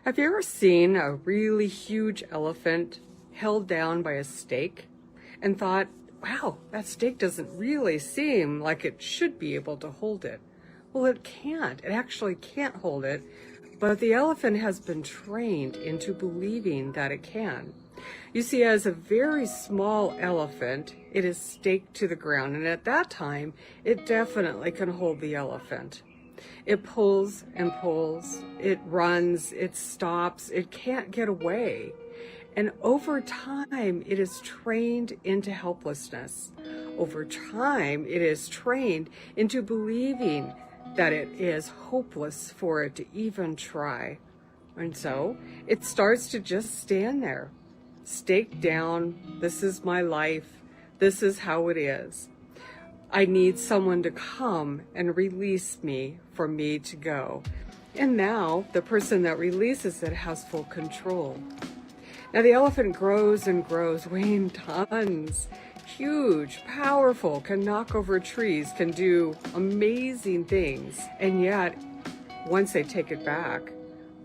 Have you ever seen a really huge elephant held down by a stake and thought, wow, that stake doesn't really seem like it should be able to hold it? Well, it can't. It actually can't hold it, but the elephant has been trained into believing that it can. You see, as a very small elephant, it is staked to the ground, and at that time, it definitely can hold the elephant. It pulls and pulls, it runs, it stops, it can't get away. And over time, it is trained into helplessness. Over time, it is trained into believing that it is hopeless for it to even try. And so it starts to just stand there, staked down. This is my life. This is how it is. I need someone to come and release me for me to go. And now the person that releases it has full control. Now the elephant grows and grows, weighing tons, huge, powerful, can knock over trees, can do amazing things. And yet, once they take it back,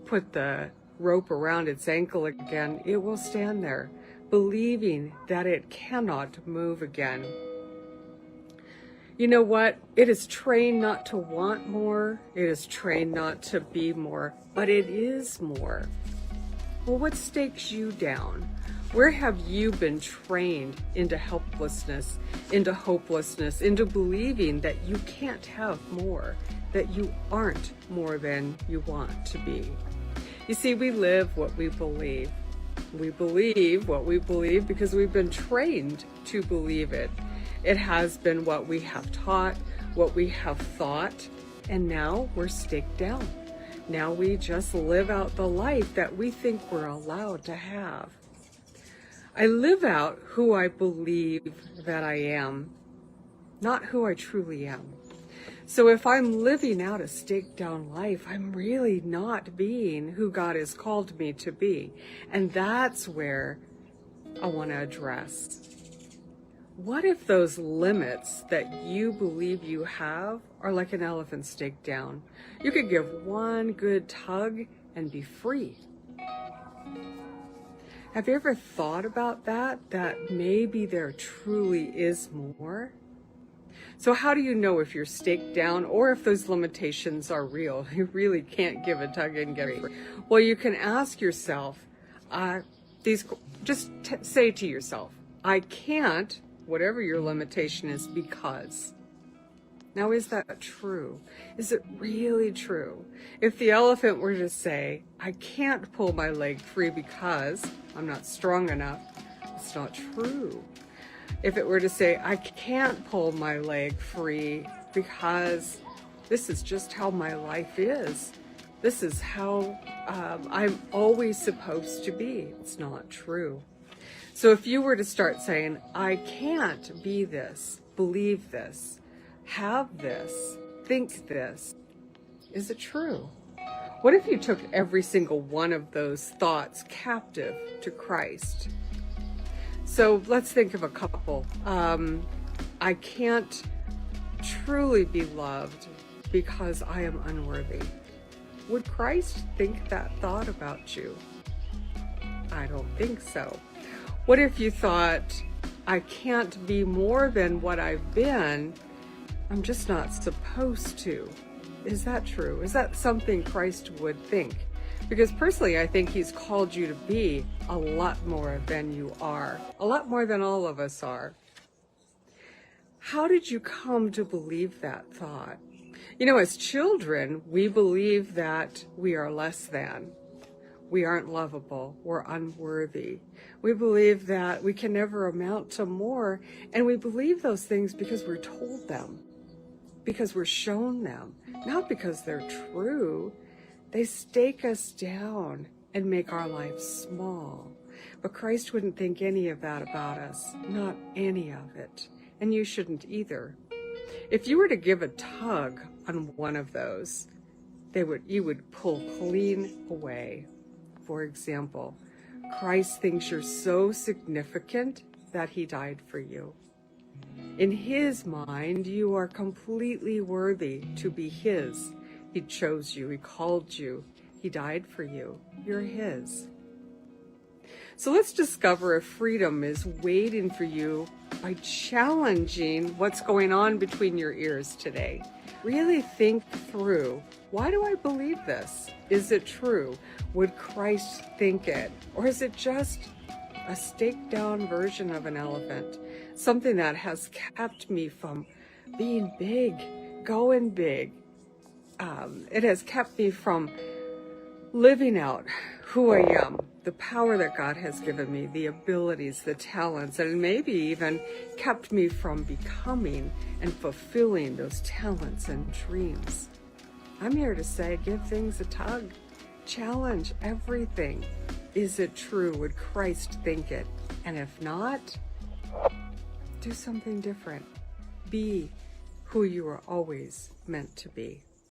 put the rope around its ankle again, it will stand there, believing that it cannot move again. You know what? It is trained not to want more. It is trained not to be more, but it is more. Well, what stakes you down? Where have you been trained into helplessness, into hopelessness, into believing that you can't have more, that you aren't more than you want to be? You see, we live what we believe. We believe what we believe because we've been trained to believe it. It has been what we have taught, what we have thought, and now we're staked down. Now we just live out the life that we think we're allowed to have. I live out who I believe that I am, not who I truly am. So if I'm living out a staked down life, I'm really not being who God has called me to be. And that's where I want to address. What if those limits that you believe you have are like an elephant staked down? You could give one good tug and be free. Have you ever thought about that maybe there truly is more? So how do you know if you're staked down or if those limitations are real? You really can't give a tug and get free. Well, you can ask yourself, say to yourself, I can't, whatever your limitation is, because. Now, is that true? Is it really true? If the elephant were to say, I can't pull my leg free because I'm not strong enough, it's not true. If it were to say, I can't pull my leg free because this is just how my life is. This is how I'm always supposed to be. It's not true. So if you were to start saying, I can't be this, believe this, have this, think this, is it true? What if you took every single one of those thoughts captive to Christ? So let's think of a couple. I can't truly be loved because I am unworthy. Would Christ think that thought about you? I don't think so. What if you thought, I can't be more than what I've been, I'm just not supposed to? Is that true? Is that something Christ would think? Because personally, I think he's called you to be a lot more than you are, a lot more than all of us are. How did you come to believe that thought? You know, as children, we believe that we are less than. We aren't lovable. We're unworthy. We believe that we can never amount to more. And we believe those things because we're told them, because we're shown them, not because they're true. They stake us down and make our lives small. But Christ wouldn't think any of that about us, not any of it. And you shouldn't either. If you were to give a tug on one of those, you would pull clean away. For example, Christ thinks you're so significant that he died for you. In his mind, you are completely worthy to be his. He chose you. He called you. He died for you. You're His. So let's discover if freedom is waiting for you by challenging what's going on between your ears today. Really think through, why do I believe this? Is it true? Would Christ think it? Or is it just a staked down version of an elephant? Something that has kept me from being big, going big. It has kept me from living out who I am, the power that God has given me, the abilities, the talents, and maybe even kept me from becoming and fulfilling those talents and dreams. I'm here to say, give things a tug. Challenge everything. Is it true? Would Christ think it? And if not, do something different. Be who you were always meant to be.